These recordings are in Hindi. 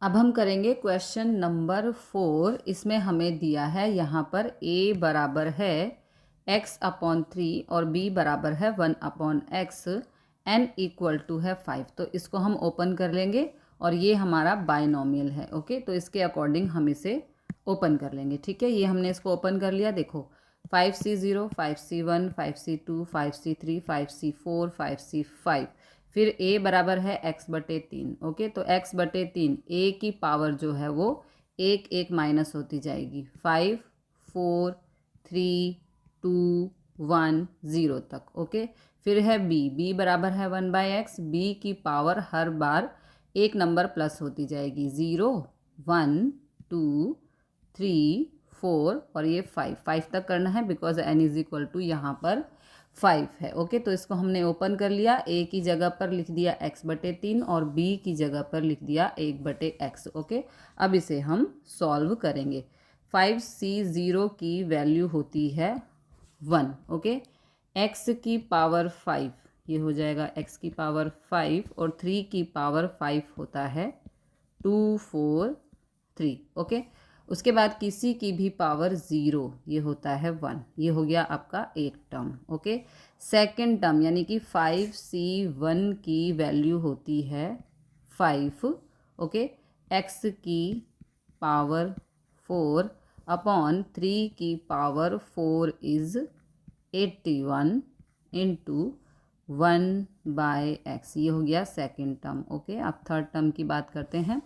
अब हम करेंगे क्वेश्चन नंबर 4। इसमें हमें दिया है यहाँ पर a बराबर है x/3 और b बराबर है 1/x, n इक्वल टू है 5। तो इसको हम ओपन कर लेंगे और ये हमारा बाइनोमियल है। ओके, तो इसके अकॉर्डिंग हम इसे ओपन कर लेंगे। ठीक है, ये हमने इसको ओपन कर लिया। देखो 5c0, 5c1, 5c2, 5c3, 5c4, 5c5। फिर a बराबर है x/3। ओके, तो x/3 a की पावर जो है वो एक एक माइनस होती जाएगी 5, 4, 3, 2, 1, 0 तक। ओके, फिर है b बराबर है 1/x। b की पावर हर बार एक नंबर प्लस होती जाएगी 0, 1, 2, 3, 4 और ये 5 तक करना है because n is equal to यहाँ पर 5 है। ओके, तो इसको हमने ओपन कर लिया। a की जगह पर लिख दिया x/3 और b की जगह पर लिख दिया 1/x। ओके, अब इसे हम सॉल्व करेंगे। 5c0 की वैल्यू होती है 1। ओके, x की पावर 5 ये हो जाएगा x की पावर 5 और 3 की पावर 5 होता है 2, 4, 3। ओके, उसके बाद किसी की भी पावर 0 ये होता है 1। ये हो गया आपका एक टर्म। ओके, सेकंड टर्म यानी कि 5c1 की वैल्यू होती है 5। ओके, x की पावर 4 अपॉन 3 की पावर 4 इज़ 81 इंटू 1/x। ये हो गया सेकंड टर्म। ओके, अब थर्ड टर्म की बात करते हैं।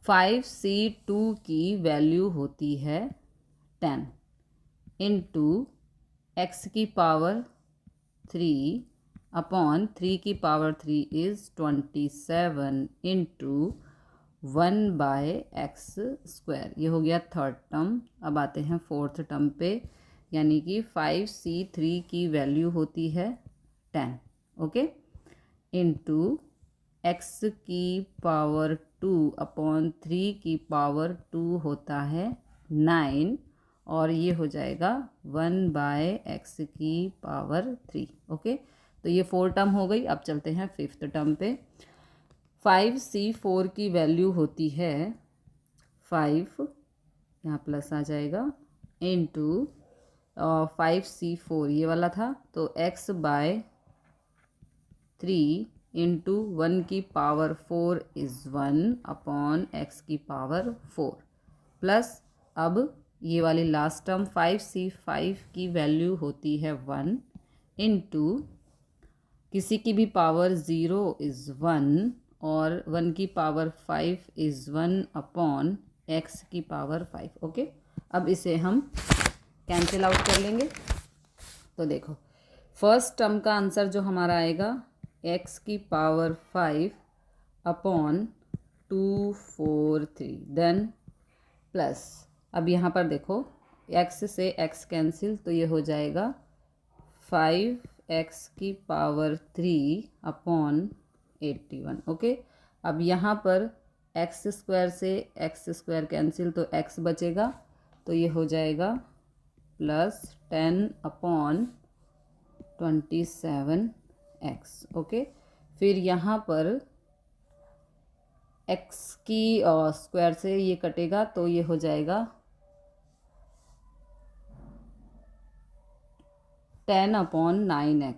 5c2 की वैल्यू होती है 10 इंटू x की पावर 3 अपॉन 3 की पावर 3 इज़ 27 इंटू 1/x²। ये हो गया थर्ड टर्म। अब आते हैं फोर्थ टर्म पे, यानी कि 5c3 की वैल्यू होती है 10। ओके, इंटू x की पावर 2 अपॉन 3 की पावर 2 होता है 9 और ये हो जाएगा 1/x की पावर 3। ओके, तो ये 4 टर्म हो गई। अब चलते हैं फिफ्थ टर्म पे। 5c4 की वैल्यू होती है 5, यहाँ प्लस आ जाएगा, इंटू 5c4 ये वाला था तो x/3 इंटू 1 की पावर 4 इज़ 1 अपॉन x की पावर 4 प्लस अब ये वाली लास्ट टर्म 5c5 की वैल्यू होती है 1 इंटू किसी की भी पावर 0 इज़ 1 और 1 की पावर 5 इज़ 1 अपॉन x की पावर 5। ओके, अब इसे हम कैंसिल आउट कर लेंगे। तो देखो फर्स्ट टर्म का आंसर जो हमारा आएगा x की पावर 5 अपॉन 2, 4, 3 देन प्लस अब यहाँ पर देखो x से x कैंसिल तो ये हो जाएगा 5x की पावर 3 अपॉन 81। ओके, अब यहाँ पर x² से x² कैंसिल तो x बचेगा तो ये हो जाएगा प्लस 10 अपॉन 27x। ओके, फिर यहाँ पर x की स्क्वायर से ये कटेगा तो ये हो जाएगा 10 अपॉन 9x।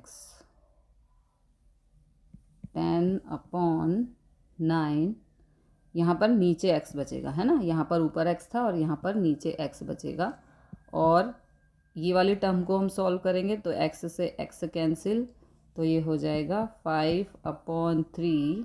10 अपॉन 9 यहाँ पर नीचे x बचेगा, है ना। यहाँ पर ऊपर x था और यहाँ पर नीचे x बचेगा और ये वाली टर्म को हम सॉल्व करेंगे तो x से x कैंसिल तो ये हो जाएगा 5/3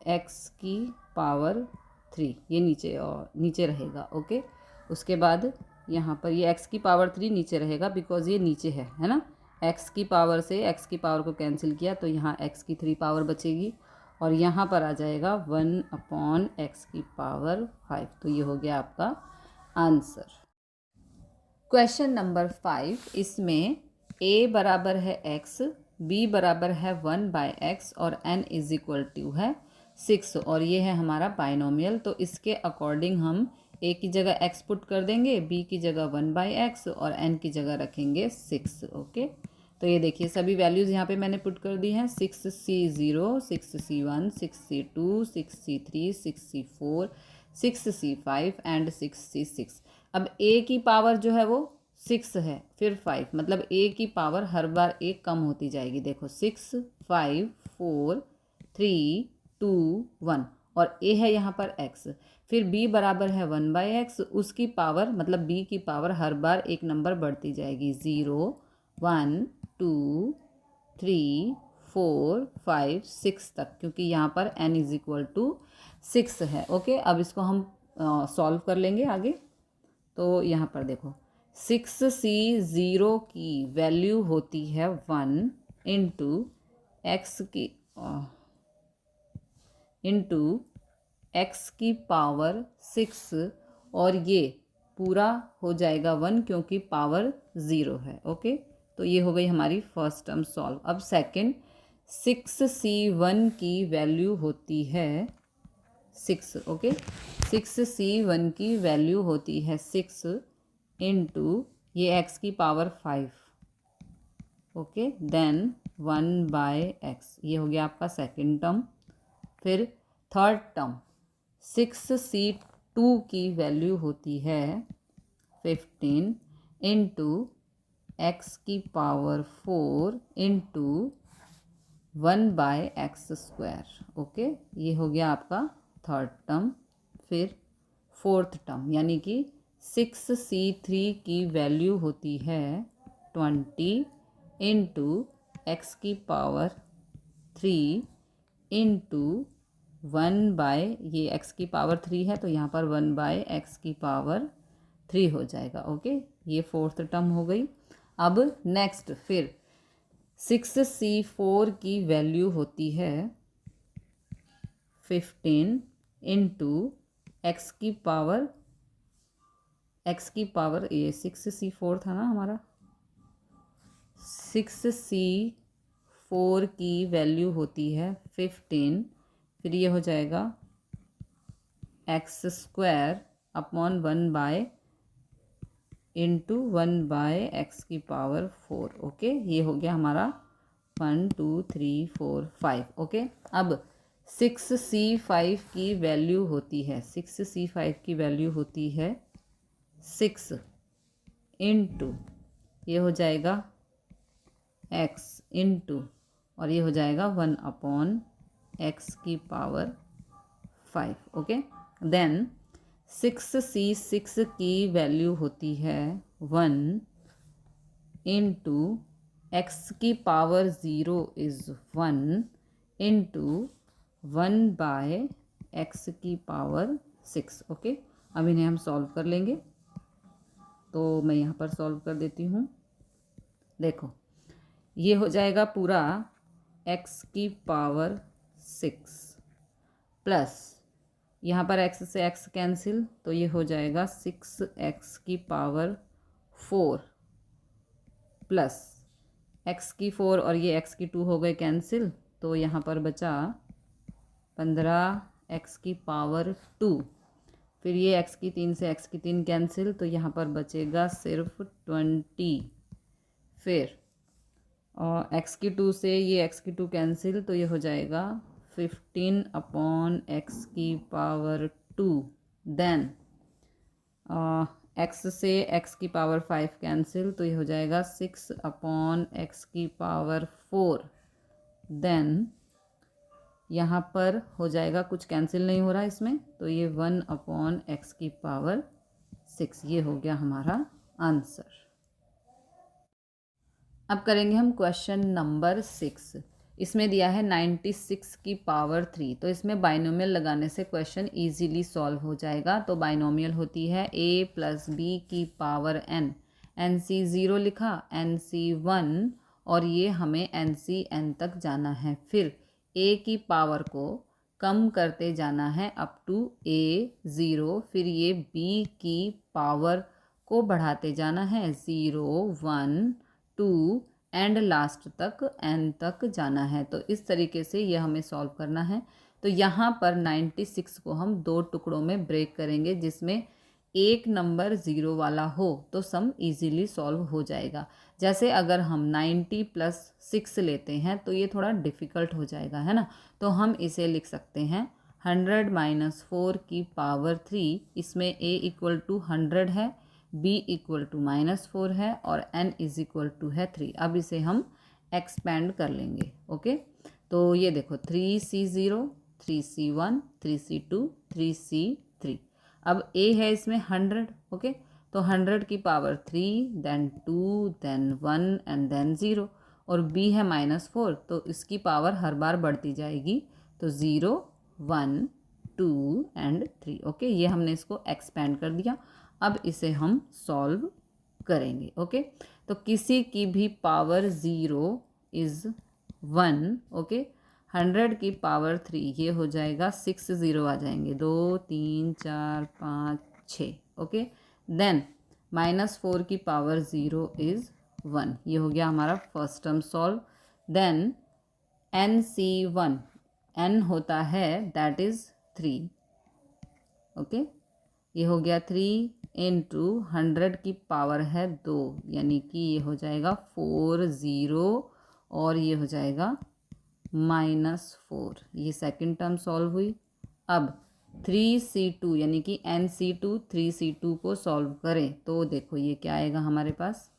x की पावर 3। ये नीचे रहेगा। ओके, उसके बाद यहाँ पर ये x की पावर 3 नीचे रहेगा बिकॉज ये नीचे है ना। x की पावर से x की पावर को कैंसिल किया तो यहाँ x की 3 पावर बचेगी और यहाँ पर आ जाएगा 1/x की पावर 5। तो ये हो गया आपका आंसर। क्वेश्चन नंबर 5, इसमें a बराबर है x, b बराबर है 1/x और n इज इक्वल टू है 6 और ये है हमारा बाइनोमियल। तो इसके अकॉर्डिंग हम a की जगह x पुट कर देंगे, b की जगह 1/x और n की जगह रखेंगे 6। ओके, तो ये देखिए सभी वैल्यूज़ यहाँ पे मैंने पुट कर दी हैं। 6C0, 6C1, 6C2, 6C3, 6C4, 6C5 and 6C6। अब a की पावर जो है वो 6 है, फिर 5, मतलब a की पावर हर बार एक कम होती जाएगी। देखो 6, 5, 4, 3, 2, 1 और a है यहाँ पर x। फिर b बराबर है 1/x, उसकी पावर मतलब b की पावर हर बार एक नंबर बढ़ती जाएगी। 0, 1, 2, 3, 4, 5, 6 तक, क्योंकि यहाँ पर n = 6 है। ओके, अब इसको हम सॉल्व कर लेंगे आगे। तो यहाँ पर देखो 6C0 की वैल्यू होती है 1 इंटू एक्स की पावर 6 और ये पूरा हो जाएगा 1 क्योंकि पावर 0 है। ओके, तो ये हो गई हमारी फर्स्ट टर्म सॉल्व। अब सेकंड 6C1 की वैल्यू होती है 6। ओके, 6C1 की वैल्यू होती है 6 इंटू ये x की पावर 5। ओके, देन 1/x, ये हो गया आपका सेकंड टर्म। फिर थर्ड टर्म 6C2 की वैल्यू होती है 15 इंटू एक्स की पावर 4 इंटू 1/x²। ओके, ये हो गया आपका थर्ड टर्म। फिर फोर्थ टर्म यानी कि 6C3 की वैल्यू होती है 20 इंटू एक्स की पावर 3 इंटू 1/ ये x की पावर 3 है तो यहाँ पर 1/x की पावर 3 हो जाएगा। ओके, ये फोर्थ टर्म हो गई। अब नेक्स्ट फिर 6C4 की वैल्यू होती है 15 इंटू एक्स की पावर ये 6C4 था ना हमारा। 6C4 की वैल्यू होती है 15, फिर ये हो जाएगा x² अपॉन 1 इंटू 1/x की पावर 4। ओके, ये हो गया हमारा 1, 2, 3, 4, 5। ओके, अब 6C5 की वैल्यू होती है 6 इंटू ये हो जाएगा x इंटू और ये हो जाएगा 1/x की पावर 5। ओके, देन 6C6 की वैल्यू होती है 1 इंटू एक्स की पावर 0 इज़ 1 इंटू 1/x की पावर 6। ओके, अब इन्हें हम सॉल्व कर लेंगे। तो मैं यहाँ पर सॉल्व कर देती हूँ। देखो ये हो जाएगा पूरा x की पावर 6 प्लस यहाँ पर x से x कैंसिल, तो ये हो जाएगा 6x की पावर 4 प्लस x की 4 और ये x की 2 हो गए कैंसिल, तो यहाँ पर बचा 15x की पावर 2। फिर ये x की 3 से x की 3 कैंसिल, तो यहाँ पर बचेगा सिर्फ 20। फिर और x की 2 से ये x की 2 कैंसिल, तो ये हो जाएगा 15/x की पावर 2। देन x से x की पावर 5 कैंसिल, तो ये हो जाएगा 6/x की पावर 4। देन यहाँ पर हो जाएगा, कुछ कैंसिल नहीं हो रहा इसमें, तो ये 1/x की पावर 6। ये हो गया हमारा आंसर। अब करेंगे हम क्वेश्चन नंबर 6। इसमें दिया है 96 की पावर 3, तो इसमें बाइनोमियल लगाने से क्वेश्चन इजीली सॉल्व हो जाएगा। तो बाइनोमियल होती है a + b की पावर n, nc 0 लिखा, nc 1 और ये हमें nc n तक जाना है। फिर a की पावर को कम करते जाना है अप टू a 0, फिर ये b की पावर को बढ़ाते जाना है 0, 1, 2 एंड लास्ट तक n तक जाना है। तो इस तरीके से ये हमें सॉल्व करना है। तो यहाँ पर 96 को हम 2 टुकड़ों में ब्रेक करेंगे, जिसमें एक नंबर ज़ीरो वाला हो तो सम इजीली सॉल्व हो जाएगा। जैसे अगर हम 90 प्लस 6 लेते हैं तो ये थोड़ा डिफ़िकल्ट हो जाएगा, है ना। तो हम इसे लिख सकते हैं 100 माइनस 4 की पावर 3, इसमें a इक्वल टू 100 है, b इक्वल टू -4 है और n इज इक्वल टू है 3। अब इसे हम एक्सपेंड कर लेंगे। ओके, तो ये देखो 3c0, 3c1, 3c2, 3c3। अब a है इसमें 100। ओके, तो 100 की power 3, then 2, then 1 and then 0। और b है -4, तो इसकी पावर हर बार बढ़ती जाएगी, तो 0, 1, 2 एंड 3। ओके, ये हमने इसको एक्सपेंड कर दिया। अब इसे हम सॉल्व करेंगे। ओके, तो किसी की भी पावर 0 इज़ 1। ओके, 100 की पावर 3 ये हो जाएगा 6 0 आ जाएंगे, 2 3 4 5 6। ओके, देन -4 की पावर 0 इज़ 1। ये हो गया हमारा first term solve. Then NC1, n होता है दैट इज़ 3। ओके, ये हो गया 3 इंटू 100 की पावर है 2, यानी कि ये हो जाएगा 4 0 और ये हो जाएगा -4। ये सेकंड टर्म सॉल्व हुई। अब 3c2 यानी कि NC2 3c2 को सॉल्व करें तो देखो ये क्या आएगा हमारे पास।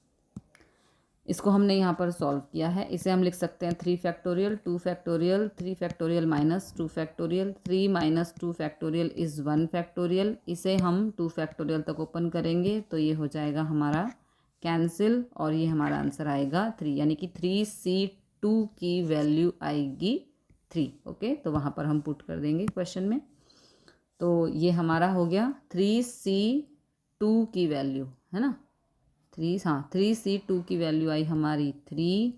इसको हमने यहाँ पर सॉल्व किया है। इसे हम लिख सकते हैं 3 factorial, 2 factorial, 3 factorial minus 2 factorial, 3 minus 2 factorial is 1 factorial. इसे हम 2 फैक्टोरियल तक ओपन करेंगे तो ये हो जाएगा हमारा कैंसिल और ये हमारा आंसर आएगा 3, यानी कि 3c2 की वैल्यू आएगी 3। ओके, तो वहाँ पर हम पुट कर देंगे क्वेश्चन में। तो ये हमारा हो गया 3c2 की वैल्यू, है ना। 3c2 की वैल्यू आई हमारी 3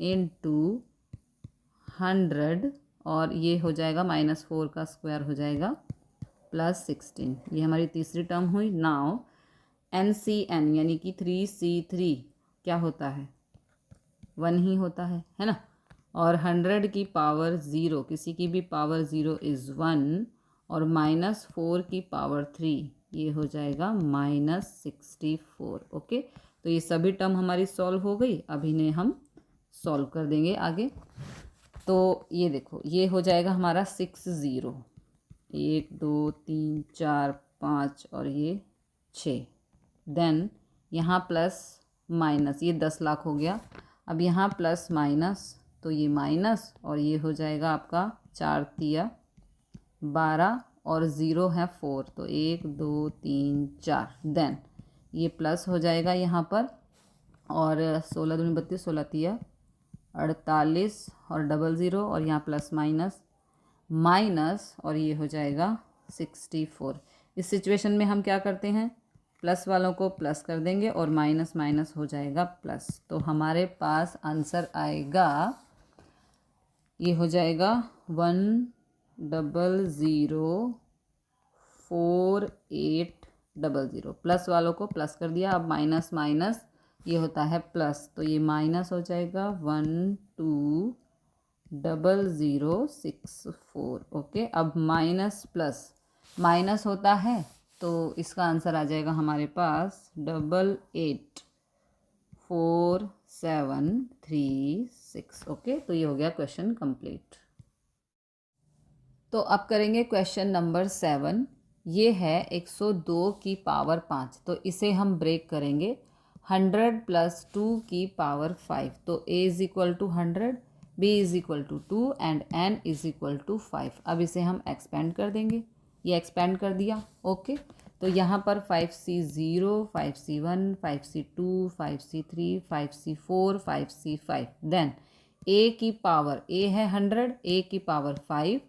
इंटू 100 और ये हो जाएगा -4 का स्क्वायर हो जाएगा +16। ये हमारी तीसरी टर्म हुई। नाउ NCN यानी कि 3c3 क्या होता है, 1 ही होता है ना। और 100 की पावर 0, किसी की भी पावर 0 इज़ 1 और -4 की पावर 3 ये हो जाएगा -64। ओके, तो ये सभी टर्म हमारी सॉल्व हो गई। अब इन्हें हम सॉल्व कर देंगे आगे। तो ये देखो ये हो जाएगा हमारा 6 0, 1 2 3 4 5 और ये 6। देन यहाँ प्लस माइनस, ये 10 लाख हो गया। अब यहाँ प्लस माइनस, तो ये माइनस और ये हो जाएगा आपका 4 तिया 12 और 0 है 4, तो 1 2 3 4। देन ये प्लस हो जाएगा यहाँ पर और 16 दूनी 32, 16 तिया 48 और 00 और यहाँ प्लस माइनस माइनस और ये हो जाएगा 64। इस सिचुएशन में हम क्या करते हैं, प्लस वालों को प्लस कर देंगे और माइनस माइनस हो जाएगा प्लस। तो हमारे पास आंसर आएगा, ये हो जाएगा 1004800। प्लस वालों को प्लस कर दिया, अब माइनस माइनस ये होता है प्लस, तो ये माइनस हो जाएगा 120064। ओके, अब माइनस प्लस माइनस होता है तो इसका आंसर आ जाएगा हमारे पास 884736। ओके, तो ये हो गया क्वेश्चन कंप्लीट। तो अब करेंगे क्वेश्चन नंबर 7। ये है 102 की पावर 5, तो इसे हम ब्रेक करेंगे 100 प्लस 2 की पावर 5। तो a is equal to 100, b is equal to 2 and n is equal to 5। अब इसे हम एक्सपेंड कर देंगे, ये एक्सपेंड कर दिया। ओके, तो यहाँ पर 5c0, 5c1, 5c2, 5c3, 5c4, 5c5। Then a की पावर, a है 100, a की पावर 5,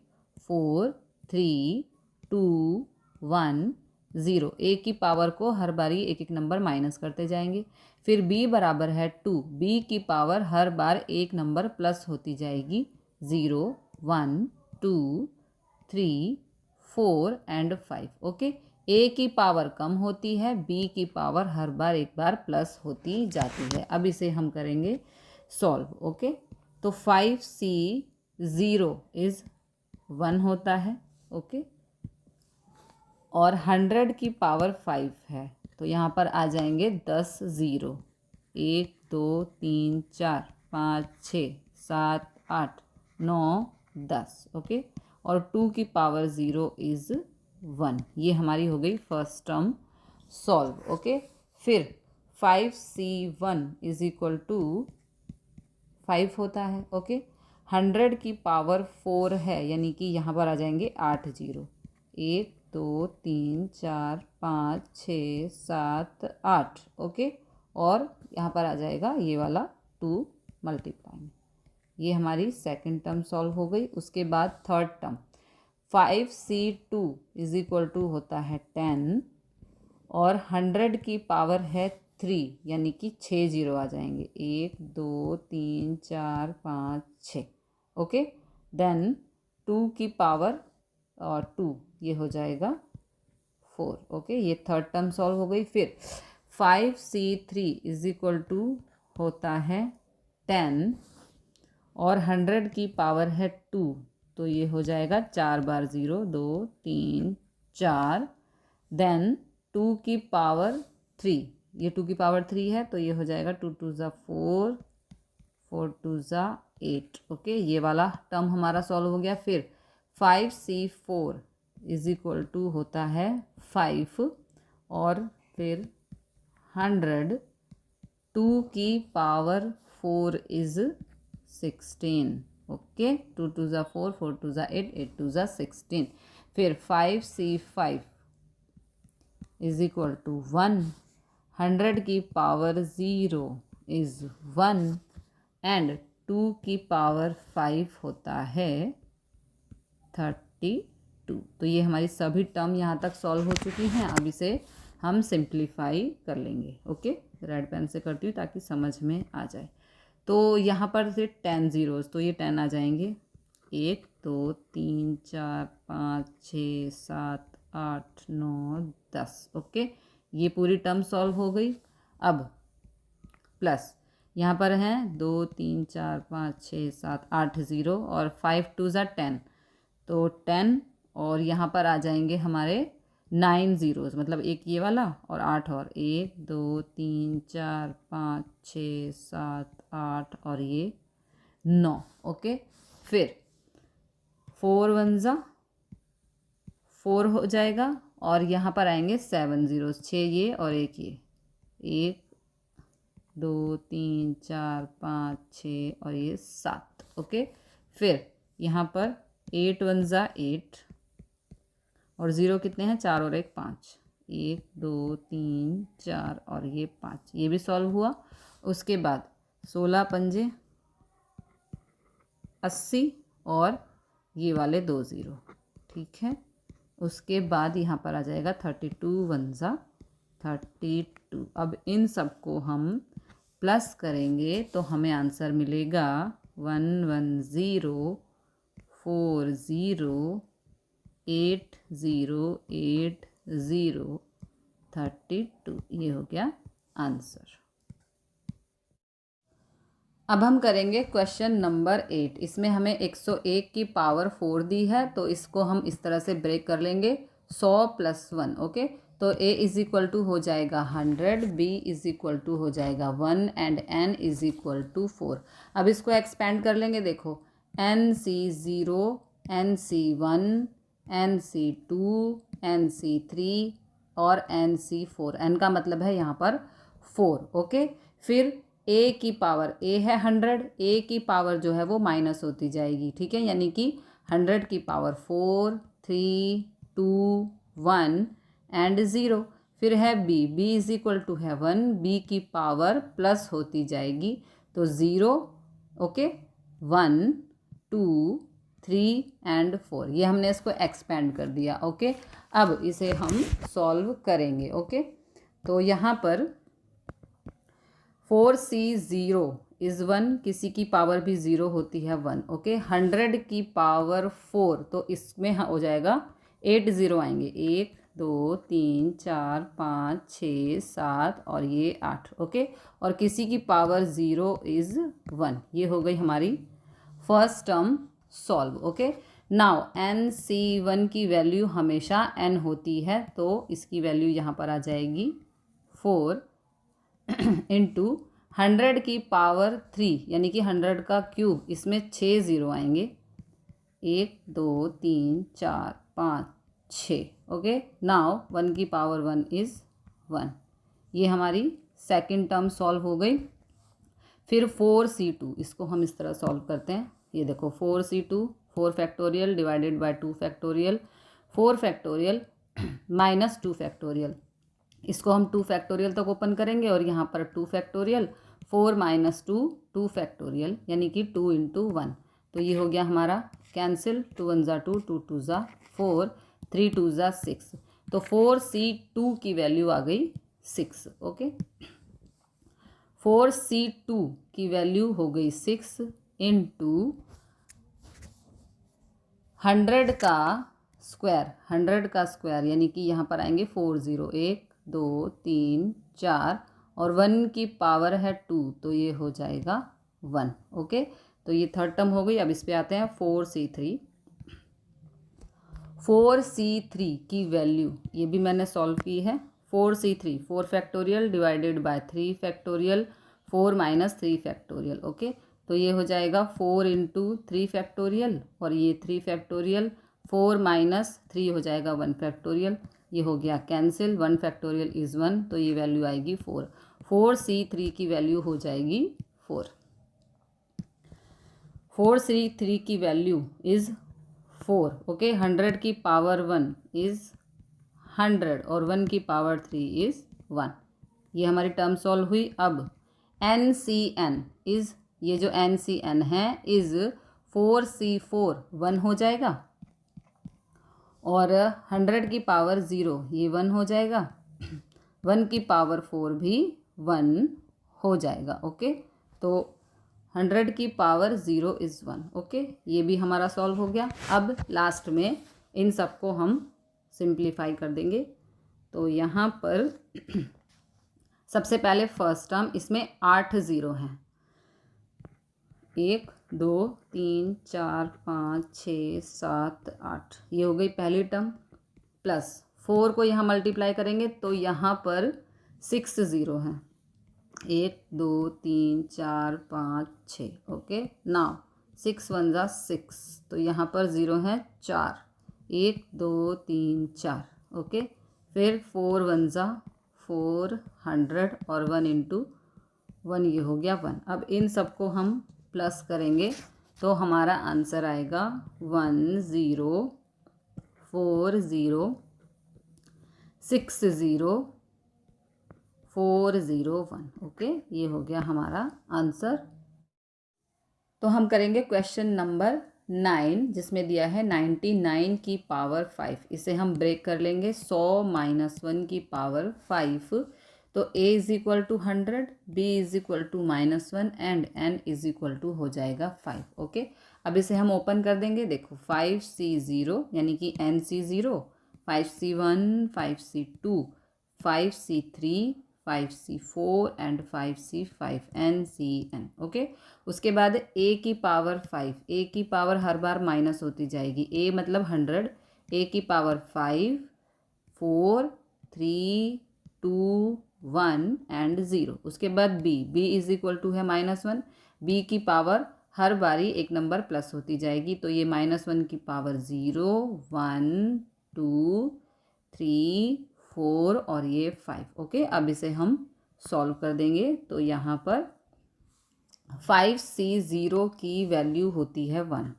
4 3 2 1 0। a की पावर को हर बारी एक एक नंबर माइनस करते जाएंगे। फिर b बराबर है 2, b की पावर हर बार एक नंबर प्लस होती जाएगी, 0 1 2 3 4 एंड 5। ओके, a की पावर कम होती है, b की पावर हर बार एक बार प्लस होती जाती है। अब इसे हम करेंगे सॉल्व। ओके, तो 5c0 इज़ 1 होता है। ओके, और 100 की पावर 5 है, तो यहाँ पर आ जाएंगे 10 ज़ीरो। 1 2 3 4 5 6 7 8 9 10। ओके, और 2 की पावर 0 इज़ 1। ये हमारी हो गई फर्स्ट टर्म सॉल्व। ओके, फिर 5C1 इज इक्वल टू 5 होता है। ओके, 100 की पावर 4 है, यानी कि यहाँ पर आ जाएंगे 8 ज़ीरो। 1 2 3 4 5 6 7 8। ओके, और यहाँ पर आ जाएगा ये वाला 2 मल्टीप्लाई। ये हमारी सेकंड टर्म सॉल्व हो गई। उसके बाद third term 5C2 is equal to होता है 10 और 100 की पावर है 3, यानी कि 6 ज़ीरो आ जाएंगे। 1 2 3 4 5 6। ओके, देन 2 की पावर और 2, ये हो जाएगा 4। ओके, ये थर्ड टर्म सॉल्व हो गई। फिर 5C3 इज इक्वल टू होता है 10 और 100 की पावर है 2, तो ये हो जाएगा 4 बार 0 2 3 4। देन 2 की पावर 3, ये 2 की पावर 3 है, तो ये हो जाएगा 2 2 ज़ा 4 4 2 ज़ा 8। ओके, ये वाला टर्म हमारा सॉल्व हो गया। फिर 5C4 इज इक्वल टू होता है 5 और फिर 100, 2 की पावर 4 इज़ 16। ओके, 2 2 ज़ा 4 4 2 ज़ा 8 8 2 ज़ा 16। फिर 5C5 इज इक्वल टू 1, 100 की पावर 0 इज़ 1 एंड 2 की पावर 5 होता है 32। तो ये हमारी सभी टर्म यहाँ तक सॉल्व हो चुकी हैं। अब इसे हम सिंप्लीफाई कर लेंगे। ओके, रेड पेन से करती हूँ ताकि समझ में आ जाए। तो यहाँ पर से 10 ज़ीरोज़, तो ये 10 आ जाएंगे। 1 2 3 4 5 6 7 8 9 10। ओके, ये पूरी टर्म सॉल्व हो गई। अब प्लस यहाँ पर हैं 2 3 4 5 6 7 8 ज़ीरो और 5 2 ज़ा 10, तो 10 और यहाँ पर आ जाएंगे हमारे 9 ज़ीरोज़, मतलब एक ये वाला और 8 और 1 2 3 4 5 6 7 8 और ये 9। ओके, फिर 4 1 ज़ा 4 हो जाएगा और यहाँ पर आएंगे 7 ज़ीरोज़, 6 ये और एक ये, 1 2 3 4 5 6 और ये 7। ओके, फिर यहाँ पर 8 1 ज़ा 8 और ज़ीरो कितने हैं, 4 और 1 5, 1 2 3 4 और ये 5, ये भी सॉल्व हुआ। उसके बाद 16 पंजे 80 और ये वाले 2 ज़ीरो। ठीक है, उसके बाद यहाँ पर आ जाएगा 32 1 ज़ा 32। अब इन सबको हम प्लस करेंगे तो हमें आंसर मिलेगा 1 1 0 4 0 8 0 8 0 32। ये हो गया आंसर। अब हम करेंगे क्वेश्चन नंबर 8। इसमें हमें 101 की पावर 4 दी है, तो इसको हम इस तरह से ब्रेक कर लेंगे 100 + 1। ओके, तो a इज इक्वल टू हो जाएगा 100, b इज इक्वल टू हो जाएगा 1 and n is equal to 4। अब इसको एक्सपेंड कर लेंगे। देखो NC0 NC1 NC2 NC3 और NC4, n का मतलब है यहाँ पर 4। ओके, फिर a की पावर, a है 100, a की पावर जो है वो माइनस होती जाएगी। ठीक है, यानी कि 100 की पावर 4 3 2 1 एंड 0। फिर है b, b is equal to है 1, b की पावर प्लस होती जाएगी, तो 0 ओके 1 2 3 एंड 4। ये हमने इसको एक्सपेंड कर दिया। ओके, अब इसे हम सॉल्व करेंगे। ओके, तो यहाँ पर 4C0 इज़ 1, किसी की पावर भी 0 होती है 1। ओके, 100 की पावर 4, तो इसमें हो जाएगा 8 ज़ीरो आएंगे, 1 2 3 4 5 6 7 और ये 8। ओके, और किसी की पावर 0 इज़ 1। ये हो गई हमारी first term solve. Okay, now NC1 की वैल्यू हमेशा n होती है, तो इसकी वैल्यू यहाँ पर आ जाएगी 4 इंटू 100 की पावर 3 यानी कि 100 का क्यूब, इसमें 6 ज़ीरो आएंगे, 1 2 3 4 5 6। ओके, नाउ 1 की पावर 1 इज़ 1। ये हमारी सेकंड टर्म सॉल्व हो गई। फिर 4C2, इसको हम इस तरह सॉल्व करते हैं। ये देखो 4C2, 4 factorial divided bye 2 factorial, 4 factorial minus 2 factorial. इसको हम 2 फैक्टोरियल तक ओपन करेंगे और यहाँ पर 2 फैक्टोरियल, 4 माइनस 2 2 फैक्टोरियल यानी कि 2 इंटू 1। तो ये हो गया हमारा कैंसिल, 2 1 ज़ा 2, 2 2 ज़ा 4, 3 2 ज़ा 6। तो 4C2 की वैल्यू आ गई 6। ओके, 4C2 की वैल्यू हो गई 6 इंटू 100 का स्क्वायर, 100 का स्क्वायर यानी कि यहाँ पर आएंगे 4 ज़ीरो, 1 2 3 4 और 1 की पावर है 2, तो ये हो जाएगा 1। ओके, तो ये थर्ड टर्म हो गई। अब इस पे आते हैं 4C3। 4C3 की वैल्यू ये भी मैंने सॉल्व की है। 4C3, 4 factorial divided bye 3 factorial, 4 minus 3 factorial. Okay, तो ये हो जाएगा 4 इंटू 3 फैक्टोरियल और ये 3 फैक्टोरियल, 4 माइनस 3 हो जाएगा 1 फैक्टोरियल। ये हो गया कैंसिल, 1 फैक्टोरियल इज़ 1, तो ये वैल्यू आएगी 4। 4C3 की वैल्यू हो जाएगी 4। 4C3 की वैल्यू इज़ 4। ओके, 100 की पावर 1 इज़ 100 और 1 की पावर 3 इज़ 1। ये हमारी टर्म सॉल्व हुई। अब NCN इज़, ये जो NCN है इज़ 4C4, 1 हो जाएगा और 100 की पावर 0 ये 1 हो जाएगा, 1 की पावर 4 भी 1 हो जाएगा। ओके, तो 100 की पावर 0 इज़ 1। ओके, ये भी हमारा सॉल्व हो गया। अब लास्ट में इन सबको हम सिंप्लीफाई कर देंगे। तो यहाँ पर सबसे पहले फर्स्ट टर्म, इसमें 8 ज़ीरो हैं, 1 2 3 4 5 6 7 8, ये हो गई पहली टर्म। प्लस 4 को यहाँ मल्टीप्लाई करेंगे तो यहाँ पर 6 ज़ीरो हैं, 1 2 3 4 5 6। ओके, नाउ 6 1 ज़ा 6, तो यहाँ पर ज़ीरो हैं 4, 1 2 3 4। ओके, फिर 4 1 ज़ा 4, 100 और 1 इंटू 1, ये हो गया 1। अब इन सबको हम प्लस करेंगे तो हमारा आंसर आएगा 1 0 4 0 6 0 4 0 1। ओके, ये हो गया हमारा आंसर। तो हम करेंगे क्वेश्चन नंबर 9, जिसमें दिया है 99 की पावर 5। इसे हम ब्रेक कर लेंगे, 100 माइनस 1 की पावर 5। तो a is equal to 100, b is equal to -1 and n is equal to हो जाएगा 5। ओके, अब इसे हम ओपन कर देंगे। देखो 5C0 यानी कि NC0, 5C1, 5C2, 5C3, 5C4 and 5C5 NCN। Okay, उसके बाद a की पावर 5, a की पावर हर बार माइनस होती जाएगी, a मतलब 100, a की पावर 5, 4 3 2 1 एंड 0। उसके बाद b इज इक्वल टू है -1, b की पावर हर बारी एक नंबर प्लस होती जाएगी, तो ये -1 की पावर 0 1 2 3 4 और ये 5। ओके, अब इसे हम सॉल्व कर देंगे। तो यहाँ पर 5C0 की वैल्यू होती है 1,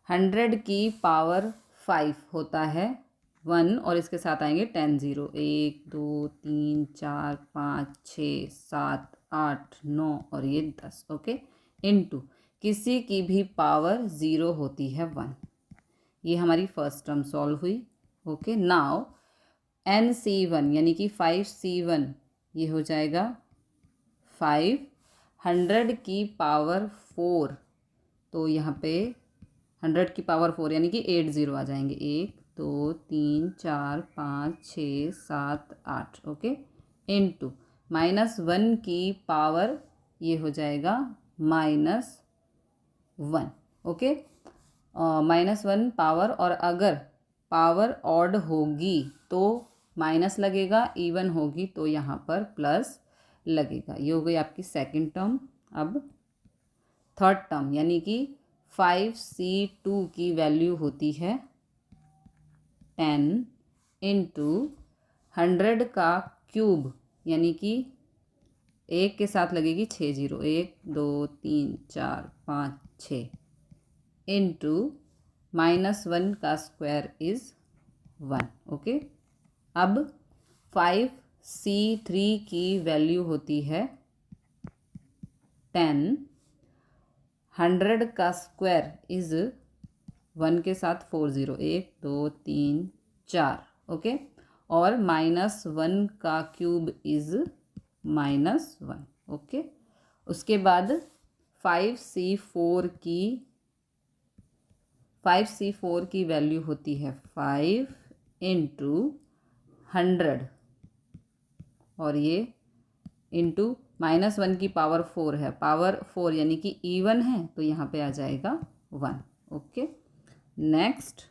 100 की पावर 5 होता है 1 और इसके साथ आएंगे 10 ज़ीरो, 1 2 3 4 5 6 7 8 9 और ये 10। ओके, इनटू किसी की भी पावर 0 होती है 1। ये हमारी फर्स्ट टर्म सॉल्व हुई। ओके, नाउ NC1 यानी कि 5C1, ये हो जाएगा 5, 100 की पावर 4, तो यहाँ पे 100 की पावर 4 यानी कि 8 ज़ीरो आ जाएंगे, 1 2 3 4 5 6 7 8। ओके, इनटू -1 की पावर ये हो जाएगा -1। ओके, -1 पावर, और अगर पावर ऑड होगी तो माइनस लगेगा, इवन होगी तो यहाँ पर प्लस लगेगा। ये हो गई आपकी सेकंड टर्म। अब थर्ड टर्म यानी कि 5c2 की वैल्यू होती है 10 इंटू 100 का क्यूब, यानी कि एक के साथ लगेगी 6 जीरो, 1 2 3 4 5 6 इंटू -1 का स्क्वायर इज़ 1। ओके, अब 5c3 की वैल्यू होती है 10, 100 का स्क्वायर इज़ 1 के साथ 4 जीरो, 1 2 3 4। ओके, और -1 का क्यूब इज़ -1। ओके, उसके बाद 5c4 की वैल्यू होती है 5 इंटू 100, और ये इंटू -1 की पावर 4 है, पावर 4 यानी कि इवन है तो यहाँ पे आ जाएगा 1। ओके, नेक्स्ट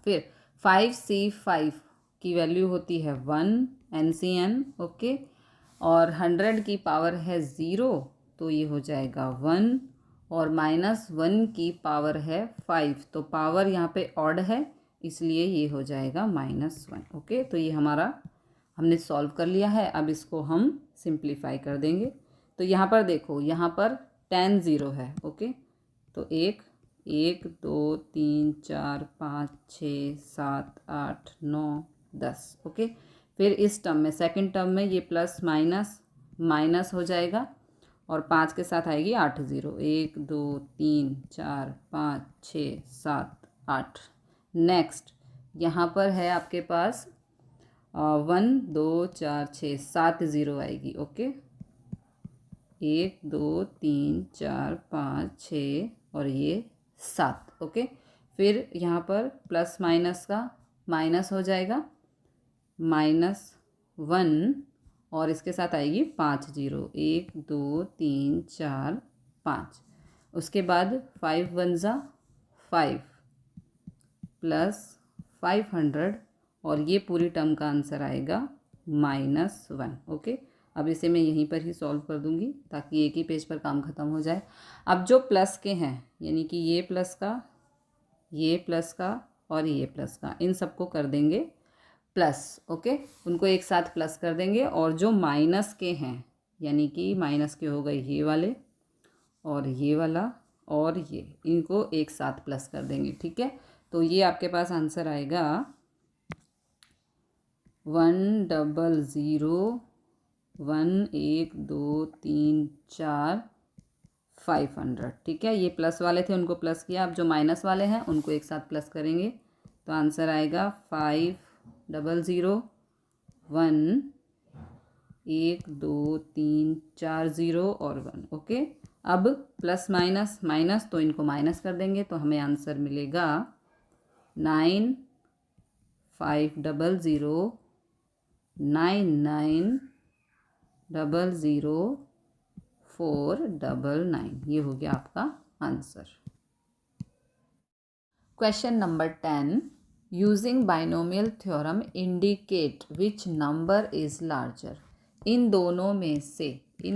फिर 5c5 की वैल्यू होती है 1 NCN। ओके, और 100 की पावर है 0 तो ये हो जाएगा 1, और -1 की पावर है 5 तो पावर यहाँ पे ऑड है इसलिए ये हो जाएगा -1। ओके, तो ये हमारा हमने सॉल्व कर लिया है। अब इसको हम सिंप्लीफाई कर देंगे। तो यहाँ पर देखो, यहाँ पर 10 ज़ीरो है। ओके, तो 1 2 3 4 5 6 7 8 9 10। ओके, फिर इस टर्म में सेकंड टर्म में ये प्लस माइनस माइनस हो जाएगा, और 5 के साथ आएगी 8 ज़ीरो, 1 2 3 4 5 6 7 8। नेक्स्ट यहाँ पर है आपके पास 1 2 4 6 7 ज़ीरो आएगी। ओके, 1 2 3 4 5 6 और ये 7। ओके, फिर यहाँ पर प्लस माइनस का माइनस हो जाएगा, -1, और इसके साथ आएगी 5 ज़ीरो, 1 2 3 4 5। उसके बाद 5 1 ज़ा 5 प्लस 500, और ये पूरी टर्म का आंसर आएगा -1। ओके, अब इसे मैं यहीं पर ही सॉल्व कर दूंगी ताकि एक ही पेज पर काम ख़त्म हो जाए। अब जो प्लस के हैं यानी कि ये प्लस का, ये प्लस का और ये प्लस का, इन सबको कर देंगे प्लस। ओके, उनको एक साथ प्लस कर देंगे। और जो माइनस के हैं यानी कि माइनस के हो गए ये वाले और ये वाला और ये, इनको एक साथ प्लस कर देंगे। ठीक है, तो ये आपके पास आंसर आएगा 100 1 1 2 3 4 500। ठीक है, ये प्लस वाले थे उनको प्लस किया, अब जो माइनस वाले हैं उनको एक साथ प्लस करेंगे तो आंसर आएगा 500 1 1 2 3 4 0 और 1। ओके, अब प्लस माइनस माइनस तो इनको माइनस कर देंगे तो हमें आंसर मिलेगा 9 500 99 00 499। ये हो गया आपका answer. Question number 10, using binomial theorem indicate which number is larger. इन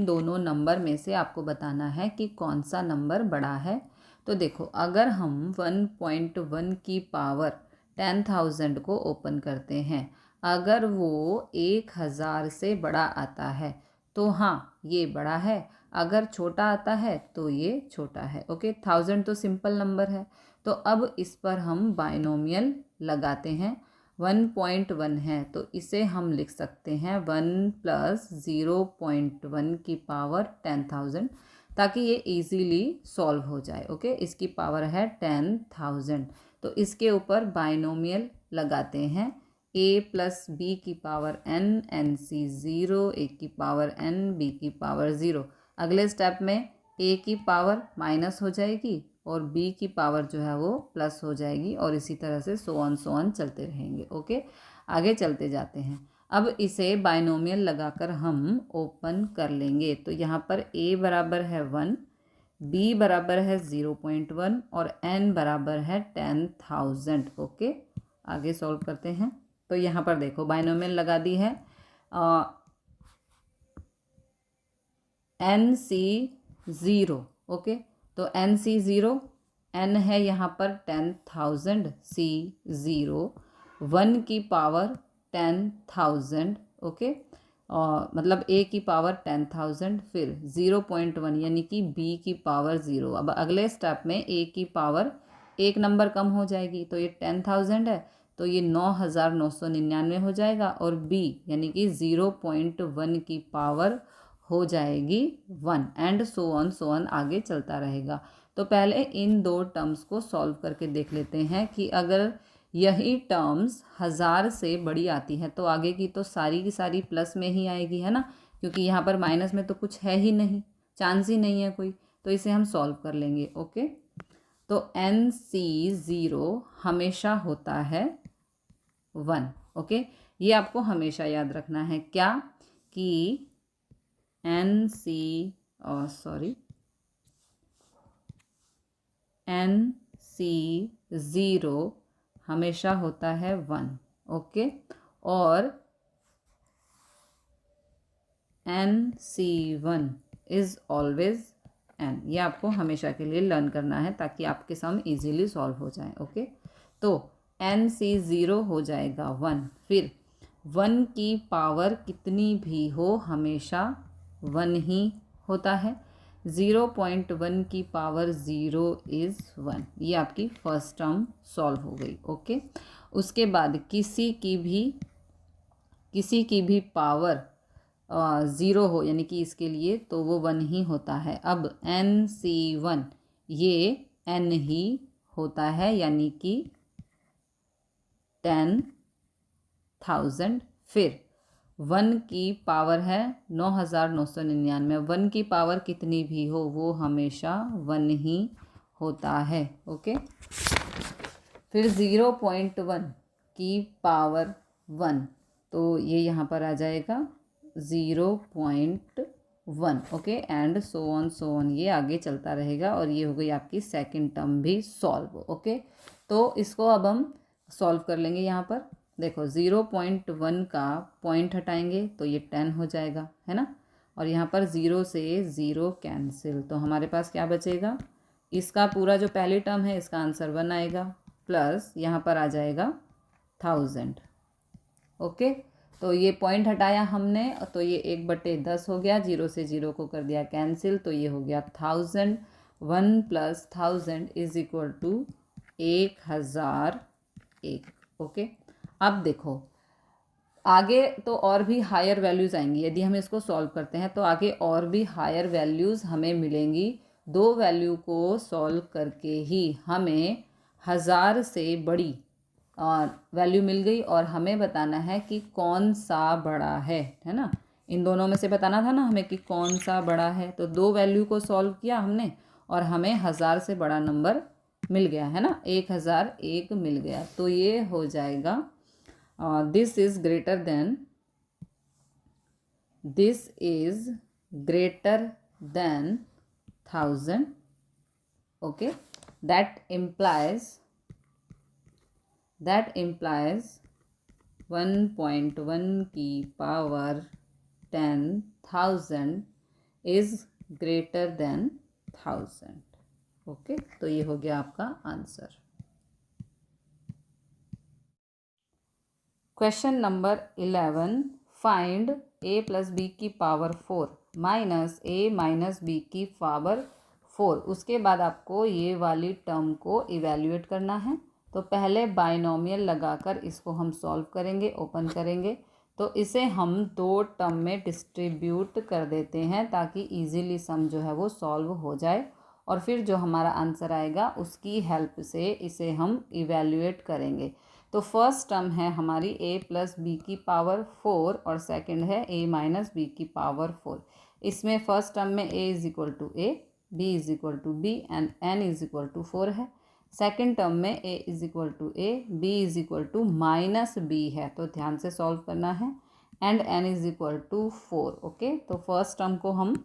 दोनों नंबर में से आपको बताना है कि कौन सा नंबर बड़ा है। तो देखो, अगर हम 1.1 की पावर 10,000 को ओपन करते हैं, अगर वो 1000 से बड़ा आता है तो हाँ ये बड़ा है, अगर छोटा आता है तो ये छोटा है। ओके, 1000 तो सिंपल नंबर है, तो अब इस पर हम बाइनोमियल लगाते हैं। 1.1 है तो इसे हम लिख सकते हैं 1 + 0.1 की पावर 10,000, ताकि ये इजीली सॉल्व हो जाए। ओके, इसकी पावर है 10,000, तो इसके ऊपर बाइनोमियल लगाते हैं a + b की पावर n, nc 0, a की पावर n, b की पावर 0। अगले स्टेप में a की पावर माइनस हो जाएगी और b की पावर जो है वो प्लस हो जाएगी, और इसी तरह से सो ऑन चलते रहेंगे। ओके, आगे चलते जाते हैं। अब इसे बाइनोमियल लगाकर हम ओपन कर लेंगे। तो यहाँ पर a बराबर है 1, b बराबर है 0.1 और n बराबर है 10,000। ओके, आगे सॉल्व करते हैं। तो यहाँ पर देखो बाइनोमियल लगा दी है एन सी ज़ीरो। ओके, तो एन सी ज़ीरो, एन है यहाँ पर 10,000, सी ज़ीरो, 1 की पावर 10,000। ओके, मतलब a की पावर 10,000, फिर 0.1 यानी कि b की पावर 0। अब अगले स्टेप में a की पावर एक नंबर कम हो जाएगी, तो ये 10,000 है, तो ये 9,999 हो जाएगा, और b यानी कि 0.1 की पावर हो जाएगी 1, एंड सो ऑन आगे चलता रहेगा। तो पहले इन दो टर्म्स को सॉल्व करके देख लेते हैं कि अगर यही टर्म्स 1000 से बड़ी आती है तो आगे की तो सारी की सारी प्लस में ही आएगी, है ना, क्योंकि यहाँ पर माइनस में तो कुछ है ही नहीं, चांस ही नहीं है कोई, तो इसे हम सॉल्व कर लेंगे। ओके, तो एन सी ज़ीरो हमेशा होता है 1। ओके, ये आपको हमेशा याद रखना है, क्या कि एन सी ज़ीरो हमेशा होता है 1। ओके, और NC1 इज़ ऑलवेज n। ये आपको हमेशा के लिए लर्न करना है ताकि आपके सम इजीली सॉल्व हो जाए। ओके, तो NC0 हो जाएगा 1, फिर 1 की पावर कितनी भी हो हमेशा 1 ही होता है। 0.1 की पावर 0 इज़ 1। ये आपकी फर्स्ट टर्म सॉल्व हो गई। ओके, उसके बाद किसी की भी पावर 0 हो यानी कि इसके लिए, तो वो 1 ही होता है। अब NC1 ये n ही होता है यानी कि 10,000, फिर 1 की पावर है 9,999। 1 की पावर कितनी भी हो वो हमेशा 1 ही होता है। ओके, फिर 0.1 की पावर 1, तो ये यहाँ पर आ जाएगा 0.1। ओके, एंड सो ऑन ये आगे चलता रहेगा, और ये हो गई आपकी सेकंड टर्म भी सॉल्व। ओके, तो इसको अब हम सॉल्व कर लेंगे। यहाँ पर देखो 0.1 का पॉइंट हटाएंगे तो ये 10 हो जाएगा, है ना, और यहाँ पर 0 से 0 कैंसिल, तो हमारे पास क्या बचेगा, इसका पूरा जो पहली टर्म है इसका आंसर 1 आएगा, प्लस यहाँ पर आ जाएगा 1000। ओके, तो ये पॉइंट हटाया हमने, तो ये 1/10 हो गया, 0 से 0 को कर दिया कैंसिल, तो ये हो गया 1000। 1 + 1000 इज इक्वल टू 1001। ओके, अब देखो आगे तो और भी हायर वैल्यूज़ आएंगी। यदि हम इसको सॉल्व करते हैं तो आगे और भी हायर वैल्यूज़ हमें मिलेंगी। दो वैल्यू को सॉल्व करके ही हमें 1000 से बड़ी वैल्यू मिल गई, और हमें बताना है कि कौन सा बड़ा है ना, इन दोनों में से बताना था ना हमें कि कौन सा बड़ा है। तो दो वैल्यू को सॉल्व किया हमने और हमें 1000 से बड़ा नंबर मिल गया, है ना, 1001 मिल गया। तो ये हो जाएगा this is greater than 1000। okay, that implies 1.1 की power 10,000 is greater than 1000। Okay, तो ये हो गया आपका answer. Question number 11, find a + b की पावर 4 माइनस a - b की पावर 4। उसके बाद आपको ये वाली टर्म को इवेल्युएट करना है। तो पहले बाइनोमियल लगाकर इसको हम सॉल्व करेंगे, ओपन करेंगे, तो इसे हम दो टर्म में डिस्ट्रीब्यूट कर देते हैं ताकि इजीली सम जो है वो सॉल्व हो जाए, और फिर जो हमारा आंसर आएगा उसकी हेल्प से इसे हम इवेल्युएट करेंगे। तो फर्स्ट टर्म है हमारी a + b की पावर 4 और सेकंड है a - b की पावर 4। इसमें फर्स्ट टर्म में a = a, b = b and n = 4 है। सेकंड टर्म में a = a, b = -b है, तो ध्यान से सॉल्व करना है, एंड n = 4। ओके, तो फर्स्ट टर्म को हम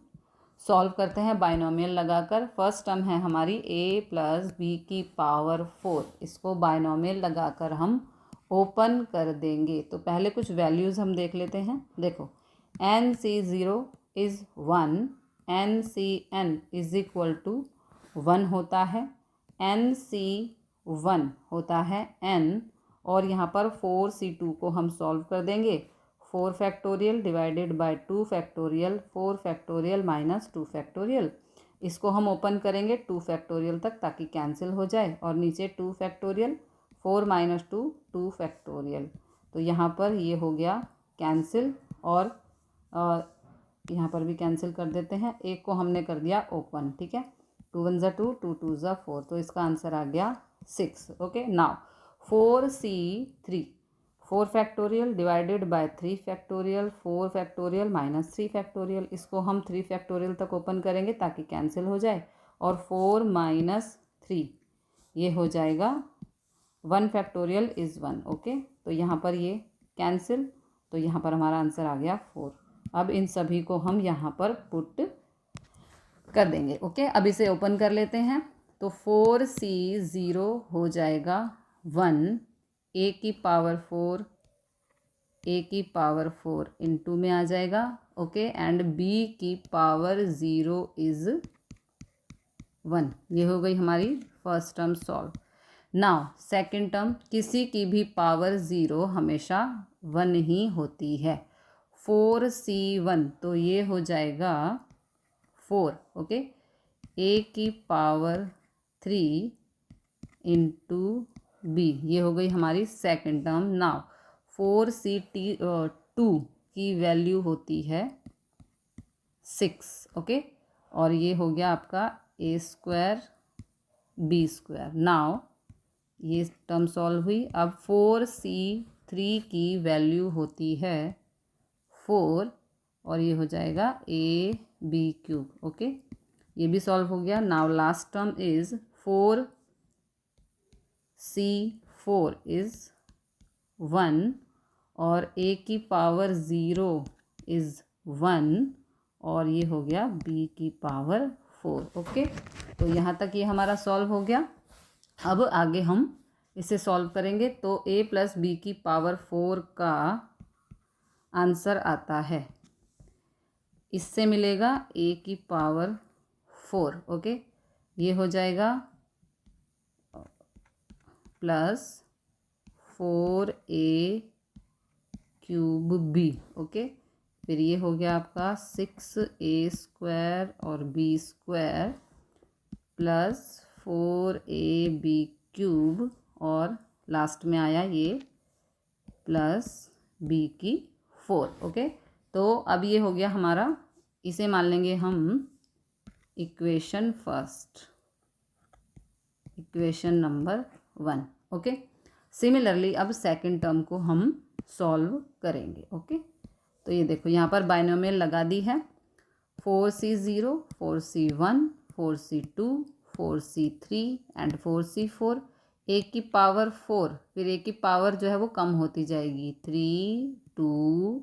सॉल्व करते हैं बाइनोमियल लगाकर। फर्स्ट टर्म है हमारी a प्लस बी की पावर 4, इसको बाइनोमियल लगाकर हम ओपन कर देंगे। तो पहले कुछ वैल्यूज़ हम देख लेते हैं। देखो NC0 is 1, NCn is equal to 1 होता है, NC1 होता है n, और यहाँ पर 4C2 को हम सॉल्व कर देंगे। 4 factorial divided bye 2 factorial, 4 factorial minus 2 factorial, इसको हम ओपन करेंगे 2 फैक्टोरियल तक ताकि कैंसिल हो जाए, और नीचे 2 फैक्टोरियल, 4 माइनस 2 2 फैक्टोरियल। तो यहाँ पर ये हो गया कैंसिल, और यहाँ पर भी कैंसिल कर देते हैं। एक को हमने कर दिया ओपन, ठीक है। 2 1 ज़ा 2, 2 2 ज़ा 4, तो इसका आंसर आ गया 6। Okay, now 4C3, 4 factorial divided bye 3 factorial, 4 factorial minus 3 factorial, इसको हम 3 फैक्टोरियल तक ओपन करेंगे ताकि कैंसिल हो जाए, और 4 माइनस 3 ये हो जाएगा 1 फैक्टोरियल इज़ 1। ओके, तो यहाँ पर ये कैंसिल, तो यहाँ पर हमारा आंसर आ गया 4। अब इन सभी को हम यहाँ पर पुट कर देंगे। ओके, अब इसे ओपन कर लेते हैं। तो 4C0 हो जाएगा 1, a की पावर 4, a की पावर 4 इंटू में आ जाएगा। ओके, एंड b की पावर 0 इज़ 1। ये हो गई हमारी first term solve. Now second term, किसी की भी पावर 0 हमेशा 1 ही होती है। 4C1, तो ये हो जाएगा 4। ओके, a की पावर 3 इंटू b, ये हो गई हमारी सेकंड टर्म। नाउ 4C2 की वैल्यू होती है 6। ओके, और ये हो गया आपका a square b square. Now ये टर्म सॉल्व हुई। अब 4C3 की वैल्यू होती है 4, और ये हो जाएगा ab क्यूब। ओके, ये भी सॉल्व हो गया। Now last term is 4C4 is 1, और a की पावर 0 इज़ 1, और ये हो गया b की पावर 4। ओके, तो यहाँ तक ये हमारा सॉल्व हो गया। अब आगे हम इसे सॉल्व करेंगे। तो a प्लस बी की पावर 4 का आंसर आता है, इससे मिलेगा a की पावर 4। ओके, ये हो जाएगा plus 4a cube b। Okay, फिर ये हो गया आपका 6a स्क्वायर और b square plus 4ab cube, और लास्ट में आया ये प्लस b की 4। ओके, तो अब ये हो गया हमारा, इसे मान लेंगे हम equation first, equation number 1। Okay, similarly अब सेकंड टर्म को हम सॉल्व करेंगे। ओके, तो ये देखो यहाँ पर बाइनोमियल लगा दी है। 4C0, 4C1, 4C2, 4C3 and 4C4। a की पावर 4, फिर a की पावर जो है वो कम होती जाएगी, 3 2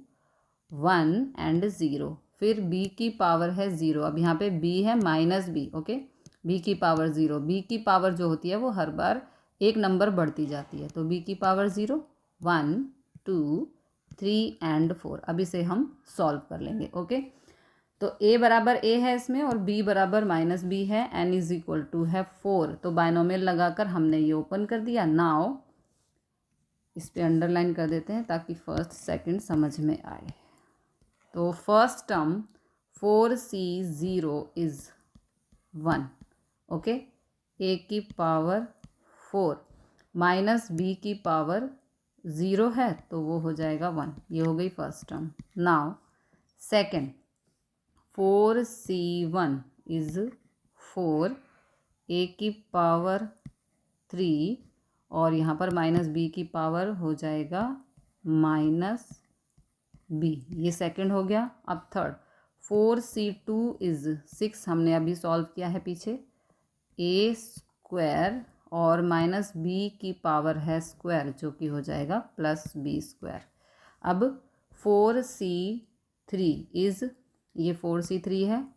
1 एंड 0। फिर b की पावर है 0, अब यहाँ पे b है माइनस b। ओके, b की पावर 0, b की पावर जो होती है वो हर बार एक नंबर बढ़ती जाती है। तो b की पावर 0, 1 2 3 एंड 4। अब इसे हम सॉल्व कर लेंगे। ओके, तो a बराबर a है इसमें, और b बराबर माइनस b है, n इज इक्वल टू है 4। तो बाइनोमियल लगाकर हमने ये ओपन कर दिया। नाउ इस पर अंडरलाइन कर देते हैं ताकि फर्स्ट सेकंड समझ में आए। तो first term 4C0 is 1। Okay, a की पावर 4 माइनस b की पावर 0 है, तो वो हो जाएगा 1। ये हो गई first term. Now second 4C1 is 4, a की पावर 3, और यहाँ पर माइनस b की पावर हो जाएगा माइनस b। ये सेकंड हो गया। अब थर्ड 4C2 इज़ 6, हमने अभी सॉल्व किया है पीछे, a स्क्वायर और माइनस b की पावर है स्क्वायर, जो कि हो जाएगा प्लस b स्क्वायर। अब 4C3 इज़, ये 4C3 है,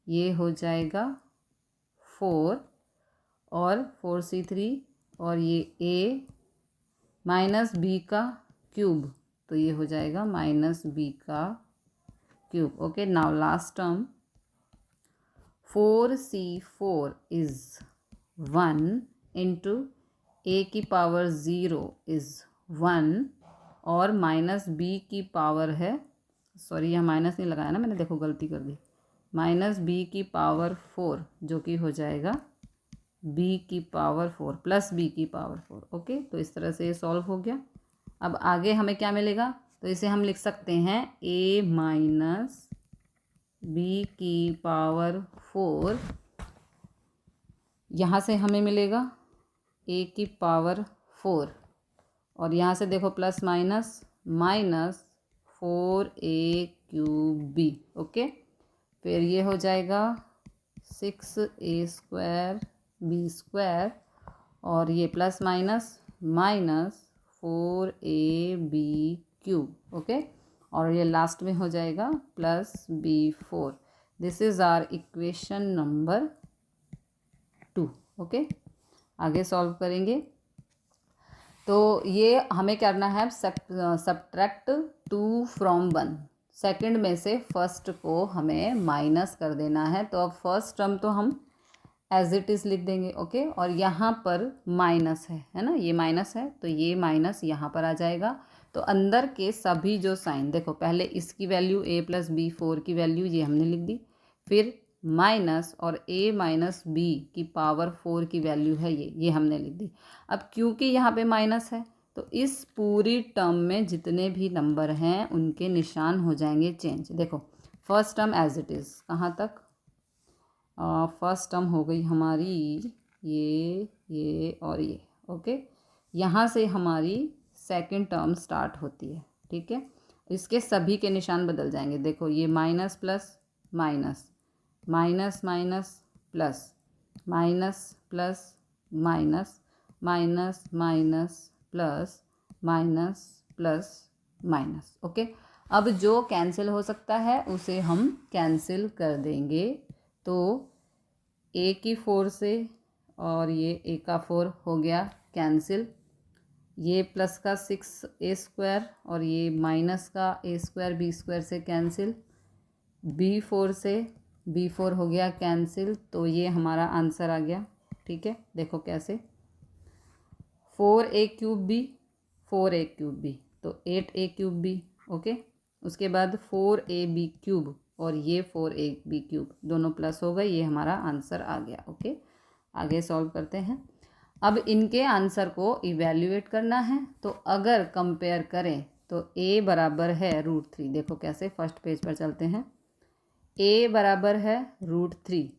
ये हो जाएगा 4 और 4c3 और ये a माइनस बी का क्यूब, तो ये हो जाएगा माइनस बी का cube. Okay, now last term 4c4 is 1 into a की पावर 0 इज़ 1 और माइनस बी की पावर है, सॉरी यहाँ माइनस नहीं लगाया ना मैंने, देखो गलती कर दी, माइनस बी की पावर 4 जो कि हो जाएगा बी की पावर 4 प्लस बी की पावर 4। ओके, तो इस तरह से ये सॉल्व हो गया। अब आगे हमें क्या मिलेगा, तो इसे हम लिख सकते हैं a माइनस बी की पावर 4, यहाँ से हमें मिलेगा a की पावर 4 और यहाँ से देखो plus minus minus 4a cube b। Okay, फिर ये हो जाएगा 6a² b² और ये plus minus minus 4ab³। Okay, और ये लास्ट में हो जाएगा plus b4। This is our equation number 2। Okay, आगे सॉल्व करेंगे। तो ये हमें करना है सब्ट्रैक्ट 2 फ्रॉम 1, सेकंड में से फर्स्ट को हमें माइनस कर देना है। तो अब फर्स्ट टर्म तो हम एज इट इज़ लिख देंगे। ओके, और यहाँ पर माइनस है ना, ये माइनस है तो ये माइनस यहाँ पर आ जाएगा। तो अंदर के सभी जो साइन देखो, पहले इसकी वैल्यू a+b4 की वैल्यू ये हमने लिख दी, फिर माइनस और a माइनस बी की पावर 4 की वैल्यू है ये हमने लिख दी। अब क्योंकि यहाँ पे माइनस है तो इस पूरी टर्म में जितने भी नंबर हैं उनके निशान हो जाएंगे चेंज। देखो first term as it is, कहाँ तक, फर्स्ट टर्म हो गई हमारी ये और ये। ओके, यहाँ से हमारी सेकंड टर्म स्टार्ट होती है। ठीक है, इसके सभी के निशान बदल जाएंगे। देखो ये minus plus minus, minus minus plus, minus plus minus, minus minus plus, minus plus minus. Okay, अब जो कैंसिल हो सकता है उसे हम कैंसिल कर देंगे। तो a की 4 से और ये a का 4 हो गया कैंसिल, ये प्लस का 6a² और ये माइनस का a² b² से कैंसिल, b4 से b4 हो गया कैंसिल। तो ये हमारा आंसर आ गया। ठीक है, देखो कैसे, 4a³ 4a³ तो 8a³ ओके, उसके बाद 4ab³ और ये 4ab³ दोनों प्लस हो गए, ये हमारा आंसर आ गया। ओके, आगे सॉल्व करते हैं। अब इनके आंसर को इवैल्यूएट करना है। तो अगर कंपेयर करें तो a बराबर है √3, देखो कैसे, फर्स्ट पेज पर चलते हैं। a बराबर है √3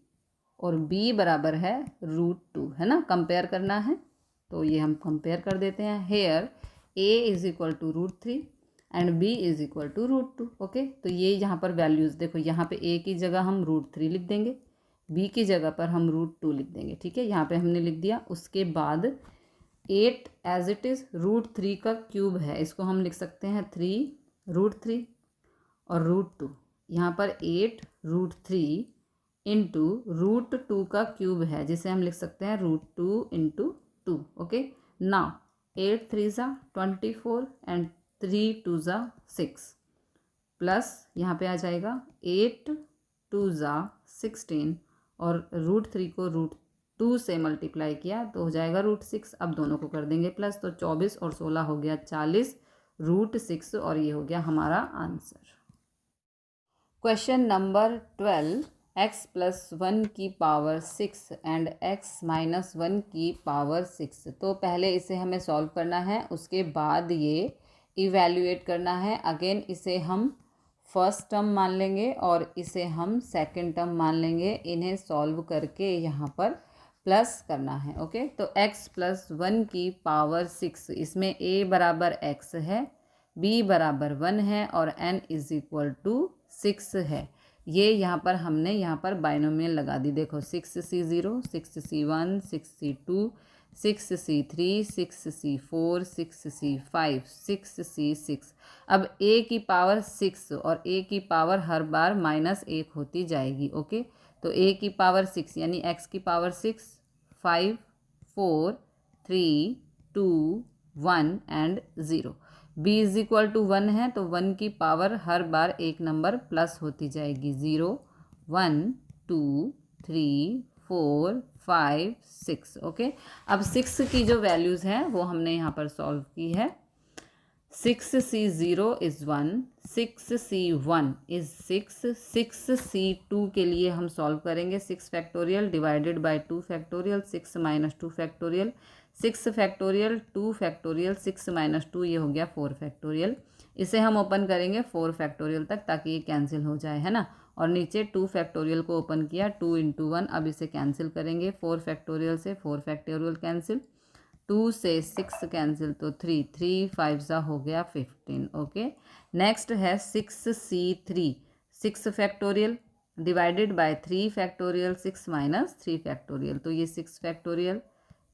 और b बराबर है √2, है ना, कंपेयर करना है तो ये हम कंपेयर कर देते हैं। Here a = √3 and b = √2। Okay, तो ये यहाँ पर वैल्यूज़ देखो, यहाँ पे a की जगह हम √3 लिख देंगे, b की जगह पर हम √2 लिख देंगे। ठीक है, यहाँ पे हमने लिख दिया। उसके बाद 8 एज इट इज़ √3 का क्यूब है, इसको हम लिख सकते हैं 3√3 और √2। यहाँ पर 8√3 इंटू √2 का क्यूब है जिसे हम लिख सकते हैं √2 × 2। ओके, नाउ 8 3 ज़ा 24 एंड 3 2 ज़ा 6 प्लस यहाँ पे आ जाएगा 8 2 ज़ा 16 और √3 को √2 से मल्टीप्लाई किया तो हो जाएगा √6। अब दोनों को कर देंगे प्लस, तो 24 और 16 हो गया 40 √6 और ये हो गया हमारा आंसर। क्वेश्चन नंबर 12, x + 1 की पावर 6 एंड x - 1 की पावर 6। तो पहले इसे हमें सॉल्व करना है, उसके बाद ये इवैल्यूएट करना है। अगेन इसे हम फर्स्ट टर्म मान लेंगे और इसे हम सेकंड टर्म मान लेंगे। इन्हें सॉल्व करके यहाँ पर प्लस करना है। ओके, तो x + 1 की पावर 6, इसमें a बराबर x है, b बराबर 1 है और n = 6 है। ये यहाँ पर हमने यहाँ पर बाइनोमियल लगा दी। देखो 6c0 6c1 6c2 6c3 6c4 6c5 6c6। अब a की पावर 6 और a की पावर हर बार -1 होती जाएगी। ओके, तो तो a की पावर 6 यानी x की power 6, 5, 4, 3, 2, 1 and 0। b is equal to 1 है तो 1 की पावर हर बार एक नंबर प्लस होती जाएगी। 0, 1, 2, 3, 4, 5, 6। ओके, अब 6 की जो वैल्यूज़ हैं वो हमने यहाँ पर सॉल्व की है। 6c0 is 1, 6c1 is 6, 6c2 के लिए हम सॉल्व करेंगे। 6 factorial divided bye 2 factorial, 6 minus 2 factorial, 6 factorial 2 factorial, 6 minus 2 ये हो गया 4 फैक्टोरियल। इसे हम ओपन करेंगे 4 फैक्टोरियल तक ताकि ये कैंसिल हो जाए, है ना। और नीचे 2 फैक्टोरियल को ओपन किया, 2 इंटू 1। अब इसे कैंसिल करेंगे, 4 फैक्टोरियल से 4 फैक्टोरियल कैंसिल, 2 से 6 कैंसिल तो 3, 3 5 ज़ा हो गया 15। ओके, नेक्स्ट है 6c3, 6 factorial divided bye 3 factorial, 6 minus 3 factorial, तो ये 6 factorial,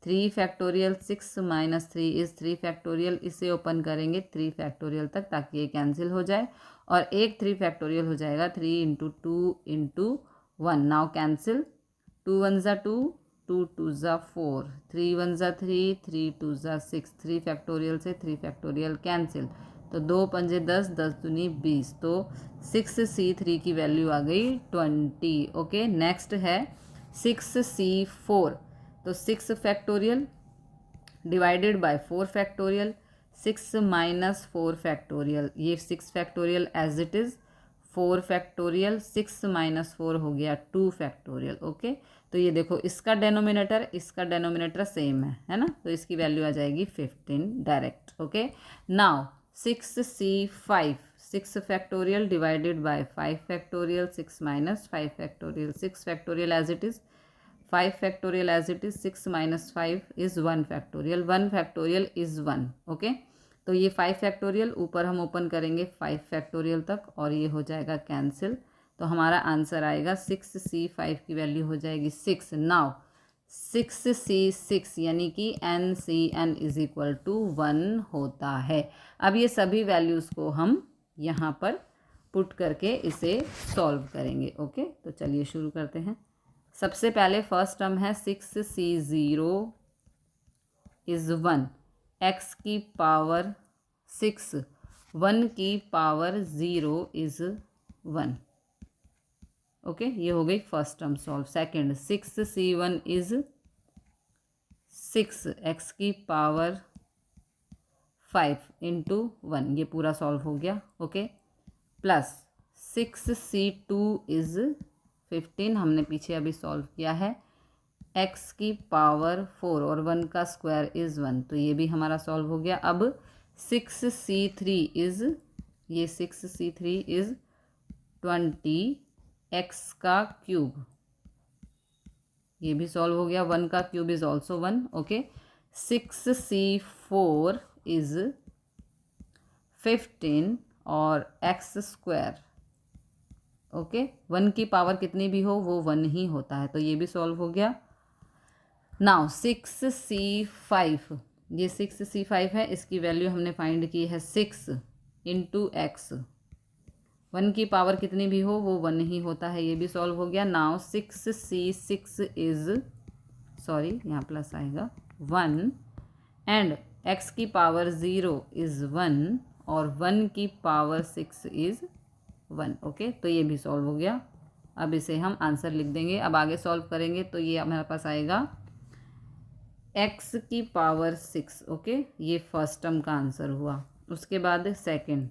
3 factorial, 6 minus 3 is 3 factorial. इसे ओपन करेंगे 3 फैक्टोरियल तक ताकि ये कैंसिल हो जाए और एक 3 फैक्टोरियल हो जाएगा, 3 इंटू 2 इंटू 1। नाउ कैंसिल, 2 1 ज़ा 2, 2 2 ज़ा 4, 3 1 ज़ा 3, 3 2 ज़ा 6। 3 फैक्टोरियल से 3 फैक्टोरियल कैंसिल, तो 2 पंजे 10, 10 दूनी 20, तो 6c3 की वैल्यू आ गई 20। ओके, नेक्स्ट है 6c4, तो 6 factorial divided by 4 factorial, 6 minus 4 factorial, ये 6 factorial as it is, 4 factorial, 6 minus 4 हो गया 2 फैक्टोरियल। ओके, तो ये देखो इसका डेनोमिनेटर सेम है ना, तो इसकी वैल्यू आ जाएगी 15 direct. Okay, now 6c5, 6 factorial divided by 5 factorial, 6 minus 5 factorial, 6 factorial as it is, 5 factorial as it is, 6 minus 5 is 1 factorial, 1 factorial is 1। Okay, तो ये 5 फैक्टोरियल ऊपर हम ओपन करेंगे 5 फैक्टोरियल तक और ये हो जाएगा कैंसिल, तो हमारा आंसर आएगा 6c5 की वैल्यू हो जाएगी 6। नाउ 6c6 यानी कि NCN इज इक्वल टू 1 होता है। अब ये सभी वैल्यूज़ को हम यहाँ पर पुट करके इसे सॉल्व करेंगे। ओके, तो चलिए शुरू करते हैं। सबसे पहले फर्स्ट टर्म है 6c0 इज़ 1, x की पावर 6, 1 की पावर 0 इज़ 1। ओके, ये हो गई first term solve. Second 6c1 is 6, x की पावर 5 इंटू 1, ये पूरा सॉल्व हो गया। ओके, प्लस 6c2 इज़ 15, हमने पीछे अभी सॉल्व किया है, x की पावर 4 और 1 का स्क्वायर इज़ 1, तो ये भी हमारा सॉल्व हो गया। अब 6c3 इज़, ये 6c3 इज़ 20, x का क्यूब, ये भी सॉल्व हो गया। 1 का cube is also 1। Okay, 6c4 is 15 और x स्क्वायर। ओके, 1 की पावर कितनी भी हो वो 1 ही होता है, तो ये भी सॉल्व हो गया। नाउ 6c5, ये 6c5 है, इसकी वैल्यू हमने फाइंड की है 6 इंटू एक्स। 1 की पावर कितनी भी हो वो 1 ही होता है, ये भी सॉल्व हो गया। नाउ 6c6 इज़, सॉरी यहाँ प्लस आएगा, 1 एंड x की पावर 0 इज़ 1 और 1 की पावर 6 इज़ 1। ओके, तो ये भी सॉल्व हो गया। अब इसे हम आंसर लिख देंगे। अब आगे सॉल्व करेंगे तो ये हमारे पास आएगा x की पावर 6। ओके, ये फर्स्ट टर्म का आंसर हुआ। उसके बाद सेकंड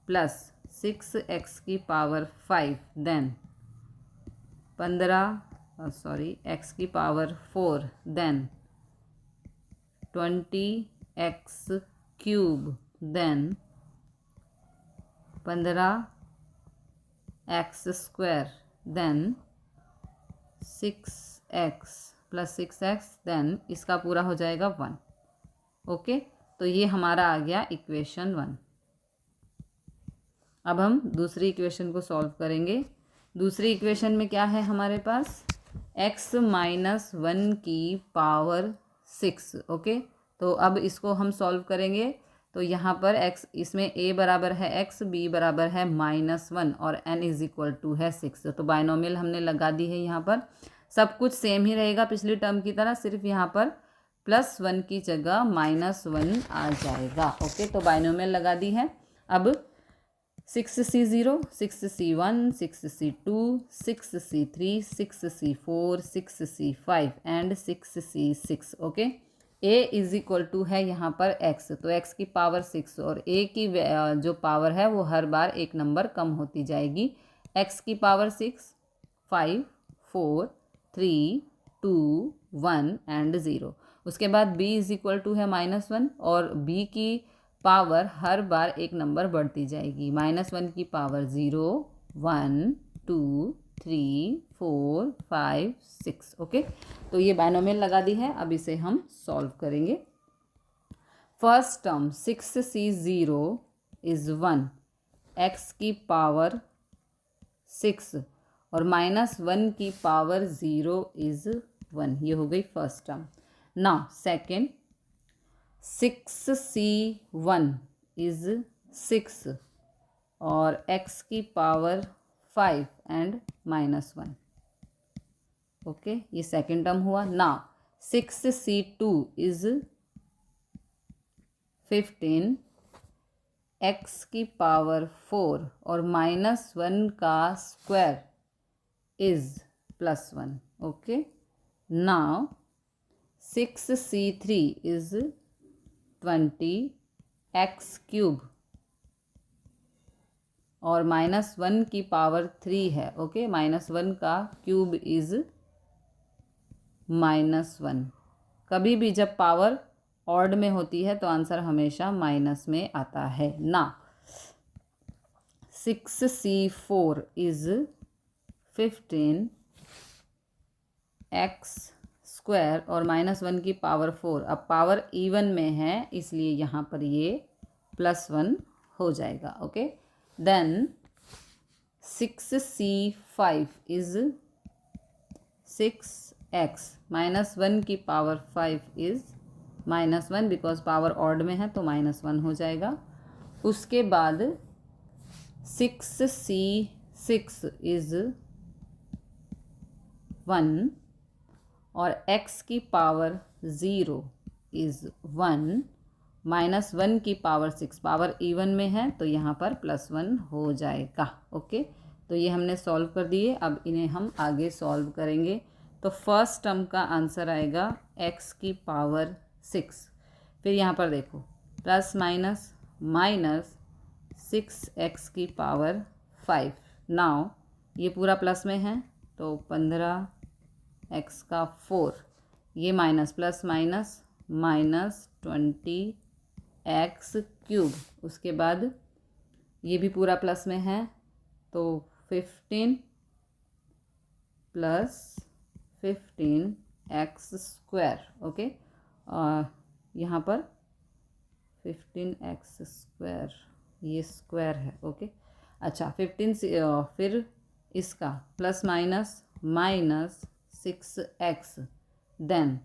प्लस 6x की पावर 5, देन 15, x की power 4, then 20x cube, then 15x square, then 6x plus 6x, then इसका पूरा हो जाएगा 1। ओके, तो ये हमारा आ गया इक्वेशन 1। अब हम दूसरी इक्वेशन को सॉल्व करेंगे। दूसरी इक्वेशन में क्या है हमारे पास, x माइनस 1 की पावर 6। ओके, तो अब इसको हम सॉल्व करेंगे तो यहाँ पर x, इसमें a बराबर है x, b बराबर है -1 और n इज इक्वल टू है 6। तो बाइनोमियल हमने लगा दी है। यहाँ पर सब कुछ सेम ही रहेगा पिछली टर्म की तरह, सिर्फ यहाँ पर +1 की जगह -1 आ जाएगा। ओके, तो बाइनोमियल लगा दी है। अब 6C0, 6C1, 6C2, 6C3, 6C4, 6C5 and 6C6। Okay, a is equal to है यहाँ पर x, तो x की पावर 6 और a की जो पावर है वो हर बार एक नंबर कम होती जाएगी। x की पावर 6, 5, 4, 3, 2, 1 एंड 0। उसके बाद b इज इक्वल टू है -1 और b की पावर हर बार एक नंबर बढ़ती जाएगी। -1 की पावर 0, 1, 2, 3, 4, 5, 6। ओके, तो ये बाइनोमियल लगा दी है। अब इसे हम सॉल्व करेंगे। First term 6C0 is 1, x की पावर 6 और -1 की पावर 0 इज़ 1। ये हो गई first term. Now second 6C1 is 6 और x की पावर 5 एंड -1। ओके, ये सेकेंड टर्म हुआ। नाउ 6C2 इज़ 15, x की पावर 4 और -1 का square is +1। Okay, now 6C3 is 20, x³ और -1 की पावर 3 है। ओके, -1 का क्यूब इज़ -1। कभी भी जब पावर ऑड में होती है तो आंसर हमेशा माइनस में आता है ना। 6C4 इज़ 15, x² और -1 की पावर 4। अब पावर इवन में है इसलिए यहाँ पर ये +1 हो जाएगा। Okay, then 6C5 is 6x, -1 की power 5 is -1 because power odd में है तो -1 हो जाएगा। उसके बाद 6C6 इज़ 1 और x की पावर 0 इज़ 1, -1 की पावर 6, पावर इवन में है तो यहाँ पर +1 हो जाएगा। ओके, तो ये हमने सॉल्व कर दिए। अब इन्हें हम आगे सॉल्व करेंगे। तो फर्स्ट टर्म का आंसर आएगा x की पावर 6। फिर यहाँ पर देखो प्लस माइनस माइनस 6x की पावर 5। नाउ ये पूरा प्लस में है तो 15x का 4, ये माइनस प्लस माइनस -20x³। उसके बाद ये भी पूरा प्लस में है तो 15 + 15x²। ओके, यहाँ पर 15x², ये स्क्वायर है। ओके, अच्छा 15 से फिर इसका प्लस माइनस -6x, देन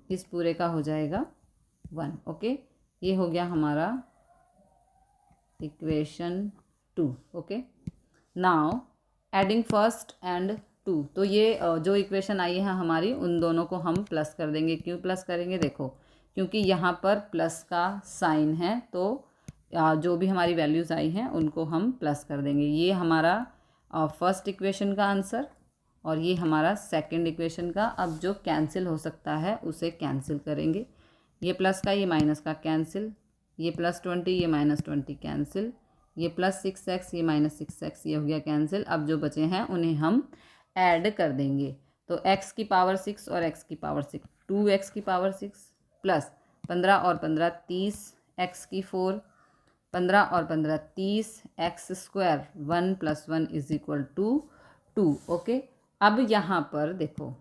इस पूरे का हो जाएगा 1। ओके, ये हो गया हमारा equation 2। Okay, now adding first and 2। तो ये जो इक्वेशन आई है हमारी, उन दोनों को हम प्लस कर देंगे। क्यों प्लस करेंगे? देखो, क्योंकि यहाँ पर प्लस का साइन है तो जो भी हमारी वैल्यूज़ आई हैं उनको हम प्लस कर देंगे। ये हमारा फर्स्ट इक्वेशन का आंसर और ये हमारा सेकंड इक्वेशन का। अब जो कैंसिल हो सकता है उसे कैंसिल करेंगे। ये प्लस का, ये माइनस का कैंसिल, ये +20, ये -20 कैंसिल, ये +6x, ये -6x, ये हो गया कैंसिल। अब जो बचे हैं उन्हें हम ऐड कर देंगे। तो x की पावर 6 और x की पावर 6, 2x की पावर 6 प्लस 15 और 15 30, x की 4, 15 और 15 30, x², 1 + 1 = 2। ओके, अब यहाँ पर देखो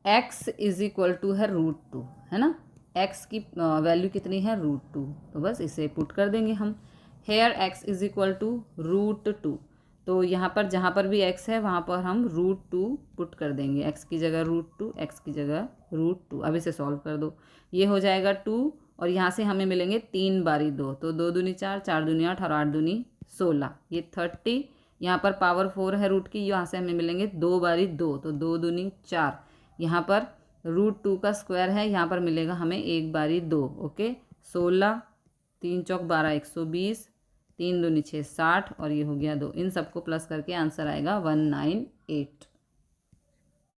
x = है √2, है ना। x की वैल्यू कितनी है? √2, तो बस इसे पुट कर देंगे हम। हेयर x = √2, तो यहाँ पर जहाँ पर भी x है वहाँ पर हम √2 पुट कर देंगे। x की जगह √2, x की जगह √2। अब इसे सॉल्व कर दो, ये हो जाएगा 2 और यहाँ से हमें मिलेंगे 3 बारी 2, तो 2 दूनी 4, 4 दूनी 8 और 8 दूनी 16, ये 30। यहाँ पर पावर 4 है रूट की, यहाँ से हमें मिलेंगे 2 बारी 2, तो 2 दूनी 4। यहाँ पर √2 का स्क्वायर है, यहाँ पर मिलेगा हमें 1 बारी 2। ओके, 16, 3 चौक 12, 120, 3 दूनी 6, 60 और ये हो गया 2। इन सबको प्लस करके आंसर आएगा 198।